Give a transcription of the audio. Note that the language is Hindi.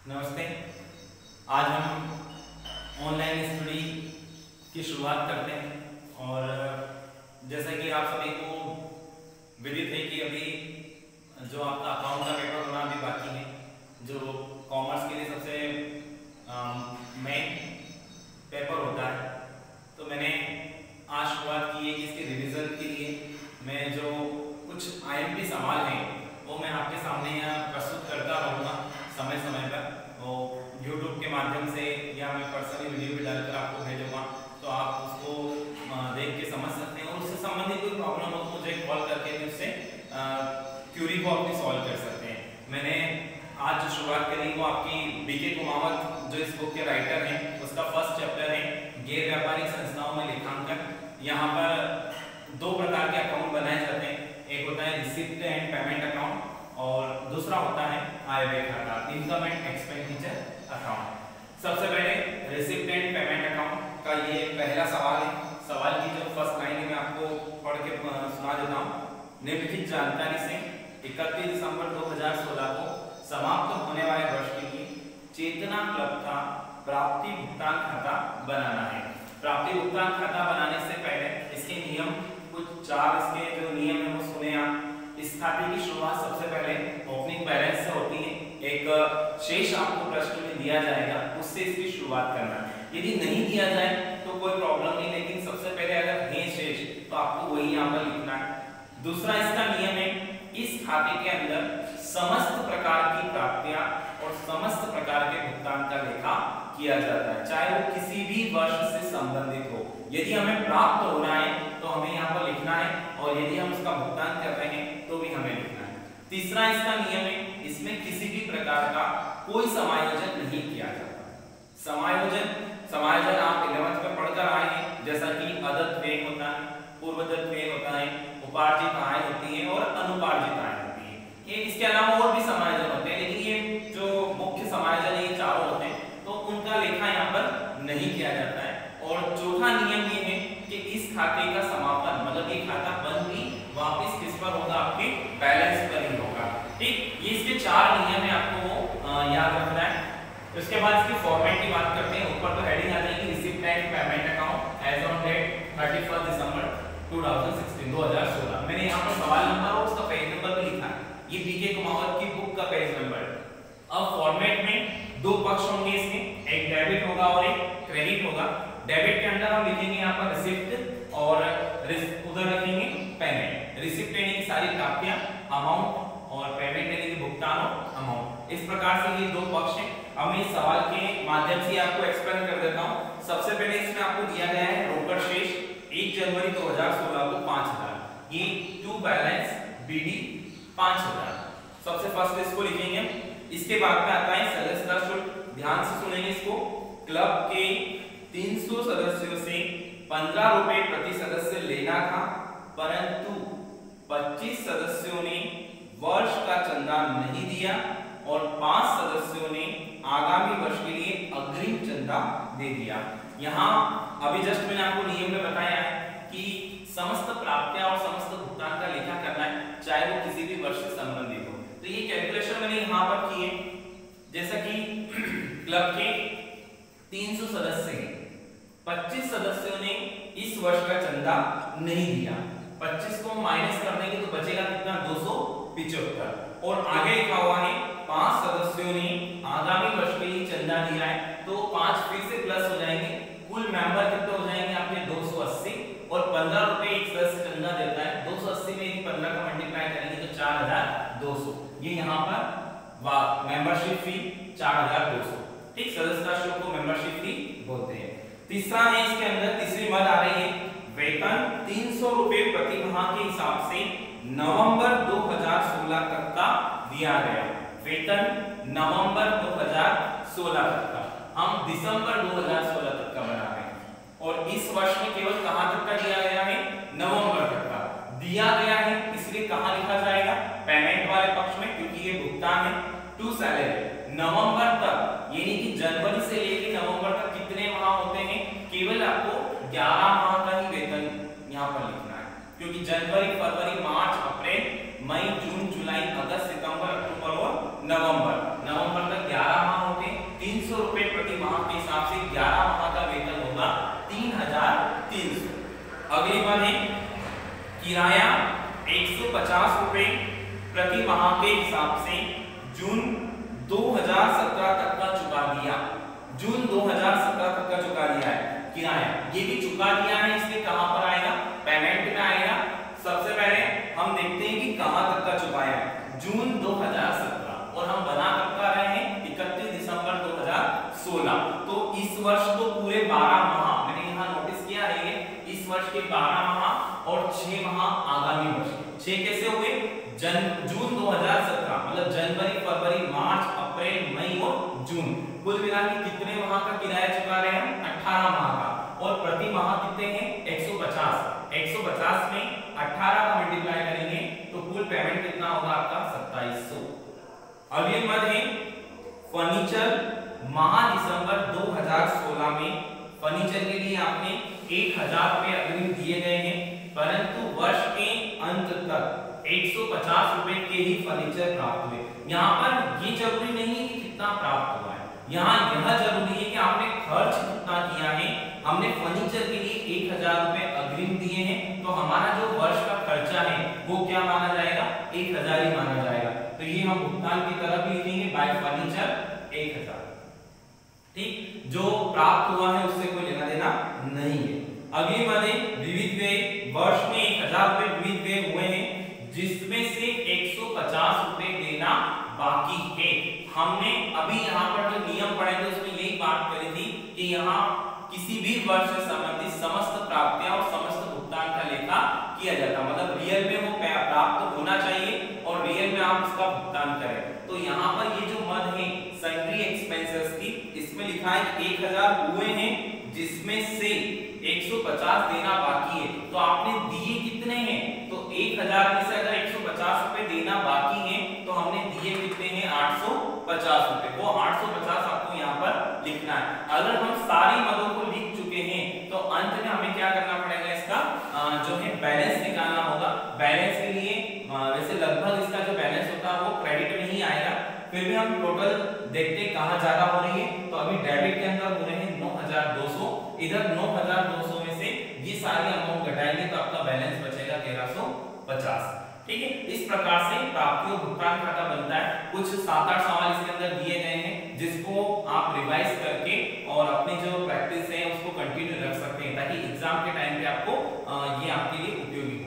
नमस्ते। आज हम ऑनलाइन स्टडी की शुरुआत करते हैं और जैसा कि आप सभी को विदित है कि अभी जो आपका अकाउंट का पेपर होना अभी बाकी है, जो कॉमर्स के लिए सबसे मेन पेपर होता है। तो मैंने आज शुरुआत की है कि इसके रिवीजन के लिए मैं जो कुछ आईएमपी सवाल हैं वो मैं आपके सामने यहाँ प्रस्तुत करता रहूँगा समय समय पर, और यूट्यूब के माध्यम से या मैं पर्सनली वीडियो भी डालकर आपको भेजूंगा, तो आप उसको देख के समझ सकते हैं। और उससे संबंधित कोई प्रॉब्लम हो तो मुझे कॉल करके भी उससे क्यूरी को अपनी सॉल्व कर सकते हैं। मैंने आज जो शुरुआत करी वो आपकी बीके कुमावत जो इस बुक के राइटर हैं उसका फर्स्ट चैप्टर है गैर व्यापारिक संस्थाओं में लेखांकन। यहाँ पर दो प्रकार के अकाउंट बनाए जाते हैं, एक होता है रिसिप्ट एंड पेमेंट अकाउंट और दूसरा होता है आय व्यय खाता, इनकम एंड एक्सपेंडिचर अकाउंट। सबसे पहले रिसिप्ट एंड पेमेंट अकाउंट का ये पहला सवाल है। सवाल की जो फर्स्ट लाइन है मैं आपको पढ़ के सुना देता हूँ। निम्नलिखित जानकारी से 31 दिसंबर 2016 को समाप्त होने वाले वर्ष के लिए चेतना क्लब का प्राप्ति भुगतान खाता बनाना है। प्राप्ति भुगतान खाता बनाने से पहले इसके नियम कुछ 4 इसके जो नियम है वो सुने आप। इस खाते की शुरुआत सबसे पहले ओपनिंग बैलेंस से होती है। एक शेष आपको प्रश्न में दिया जाएगा, उससे इसकी शुरुआत करना है। यदि नहीं दिया जाए तो कोई प्रॉब्लम नहीं, लेकिन सबसे पहले अगर है शेष तो आपको वही यहाँ पर लिखना है। दूसरा इसका नियम है, इस खाते के अंदर समस्त प्रकार की प्राप्तियां और समस्त प्रकार के भुगतान का लेखा किया जाता है, चाहे वो किसी भी वर्ष से संबंधित हो। यदि हमें प्राप्त हो रहा है तो हमें यहाँ पर लिखना है, और यदि हम उसका भुगतान कर रहे हैं तो भी हमें लिखना है। तीसरा इसका नियम है, इसमें किसी भी प्रकार का कोई समायोजन नहीं किया जाता। समायोजन आप 11th में पढ़कर आए हैं, जैसा कि अदत्त व्यय होता है, पूर्वदत्त व्यय होता है, उपार्जित आय होती है और अनुपार्जित आय होती है। ये इसके अलावा और भी समायोजन होते हैं, लेकिन ये जो मुख्य समायोजन है ये चारों होते हैं, तो उनका लेखा यहाँ पर नहीं किया जाता है। और चौथा नियम ये है कि इस खाते का समापन, मतलब ये खाता बंद भी वापस किस पर होगा, आपके बैलेंस पर ही होगा। ठीक, ये इसके 4 नियम है, आपको वो याद रखना है। उसके बाद इसके फॉर्मेट की बात करते हैं। ऊपर तो हेडिंग आ जाएगी receipt and payment account as on date 31 December 2016। मैंने यहाँ पर सवाल नंबर और उसका पेज नंबर भी लिखा है, ये बीके कुमावत की बुक का पेज नंबर। अब फॉर्मेट में दो पक्ष होंगे इसके, एक डेबिट होगा और एक क्रेडिट होगा। डेबिट के अंदर हम लिखेंगे यहाँ पर रिसिप्ट और उधर लिखेंगे पेमेंट। रिसिप्ट यानी कि सारी प्राप्तियां, अमाउंट, और पेमेंट यानी कि भुगतान और अमाउंट। इस प्रकार से ये दो पक्ष हैं। अब मैं इस सवाल के माध्यम से आपको एक्सप्लेन कर देता हूँ। सबसे पहले इसमें आपको दिया गया है रोकड़ शेष 1 जनवरी 2016 को 5000, ये टू बैलेंस बीडी 5000। सबसे फर्स्ट इसको लिखेंगे। इसके बाद में आता है सदस्यता शुल्क। ध्यान से सुनेंगे इसको। क्लब के 300 सदस्यों से 15 रुपए प्रति सदस्य लेना था, परंतु 25 सदस्यों ने वर्ष का चंदा नहीं दिया और 5 सदस्यों ने आगामी वर्ष के लिए अग्रिम चंदा दे दिया। यहाँ अभी जस्ट मैंने आपको नियम में बताया है कि समस्त प्राप्तियां और समस्त भुगतान का लेखा करना है, चाहे वो किसी भी वर्ष से संबंधित हो। तो ये कैलकुलेशन मैंने यहाँ पर की है। जैसा कि क्लब के 300 सदस्य हैं, 25 सदस्यों ने इस वर्ष का चंदा नहीं दिया। 25 को माइनस कर देंगे तो बचेगा कितना, 275। और आगे लिखा हुआ है 5 सदस्यों ने आगामी वर्ष के लिए चंदा दिया है, तो 5 फिर से प्लस हो जाएंगे। कुल मेंबर कितने हो जाएंगे आपके 280, और 15 रुपए एक सदस्य चंदा देता है। 280 में 15 का मल्टीप्लाई करेंगे तो 4200। ये यहाँ पर मेंबरशिप फी 4200। ठीक, सदस्यता शुल्क को मेंबरशिप फी बोलते हैं। तीसरा है इसके अंदर, तीसरी मद आ रही है, वेतन 300 रुपए प्रति माह के हिसाब से नवंबर 2016 तक का दिया गया। वेतन नवंबर 2016 तक का, हम दिसंबर 2016 तक का बना रहे हैं। और इस वर्ष में केवल कहां तक का दिया गया है, नवंबर तक का दिया गया है। इसलिए कहां लिखा जाएगा, पेमेंट वाले पक्ष में, क्योंकि ये भुगतान है टू सैलरी। नवंबर तक यानी कि जनवरी से लेकर नवंबर तक कितने माह होते हैं, केवल आपको 11 माह का ही वेतन यहाँ पर लिखना है, क्योंकि जनवरी, फरवरी, मार्च, अप्रैल, मई, जून, जुलाई, अगस्त, सितंबर, अक्टूबर और नवंबर तक 11 माह होते किराया 150 रुपए प्रति माह के हिसाब से जून 2017 तक का चुका दिया। जून 2017 तक का चुका दिया है किराया, ये भी चुका दिया है, इसलिए कहां पर आएगा, पेमेंट में आएगा। सबसे पहले हम देखते हैं कि कहां तक का चुकाया है, जून 2017, और हम बना कब का रहे हैं, 31 दिसंबर 2016। तो इस वर्ष तो पूरे 12 माह मैंने यहाँ नोटिस किया है, इस वर्ष के 12 माह और 6 माह आगामी वर्ष। 6 कैसे हुए, जून 2017 मतलब जनवरी, फरवरी, मार्च, अप्रैल, मई और जून, कुल मिला के कितने माह का किराया चुका रहे हैं, 18 माह का। और प्रति माह कितने हैं, 150। 150 में 18 का मल्टीप्लाई करेंगे तो कुल पेमेंट कितना होगा आपका, 2700। अब ये मद है फर्नीचर माह दिसंबर 2016 में फर्नीचर के लिए आपने 1000 रुपए अग्रिम दिए गए हैं, परंतु वर्ष के अंत तक 150 रुपए के ही फर्नीचर प्राप्त हुए। यहाँ पर ये जरूरी नहीं है कि कितना प्राप्त हुआ है, यहाँ यह जरूरी है कि आपने खर्च कितना किया है। हमने फर्नीचर के लिए 1000 रुपए अग्रिम दिए हैं, तो हमारा जो वर्ष का खर्चा है वो क्या माना जाएगा, 1000 ही माना जाएगा। तो ये हम भुगतान की तरफ लिखेंगे बाय फर्नीचर 1000। ठीक, जो प्राप्त हुआ है उससे कोई लेना देना नहीं है। अगली बात है विविध व्यय, वर्ष में 1000 रुपए विविध व्यय हुए हैं, जिसमें से 150 रुपए देना बाकी है। हमने अभी यहाँ पर जो नियम पढ़े थे उसमें यही बात करी थी कि यहाँ किसी भी वर्ष से संबंधित समस्त प्राप्तियां और समस्त भुगतान का लेखा किया जाता, मतलब रियल में वो प्राप्त होना चाहिए और रियल में आप उसका भुगतान करें। तो यहाँ पर ये जो मद है सन्ड्री एक्सपेंसेस की, इसमें लिखा है 1000 हुए हैं जिसमें से 150 देना बाकी है। तो आपने दिए कितने हैं, तो 1000 में से अगर 150 रुपए देना बाकी है तो हमने दिए कितने हैं, 850 रुपए। वो 850 आपको यहाँ पर लिखना है। अगर हम सारी मदों को लिख चुके हैं तो अंत में हमें क्या करना पड़ेगा, इसका जो है बैलेंस निकालना होगा। बैलेंस के लिए वैसे लगभग इसका जो बैलेंस होता है वो क्रेडिट में ही आएगा, फिर भी हम टोटल देखते कहां ज्यादा हो रही है। तो अभी डेबिट के अंदर हो रहे हैं 9200, इधर 9200 में से ये सारी अमाउंट घटाएंगे तो आपका बैलेंस बचेगा 1350। ठीक है, इस प्रकार से प्राप्तियों भुगतान खाता बनता है। कुछ 7-8 सवाल इसके अंदर दिए गए हैं जिसको आप रिवाइज करके और अपनी जो प्रैक्टिस है उसको कंटिन्यू रख सकते हैं, ताकि एग्जाम के टाइम पे आपको ये आपके लिए उपयोगी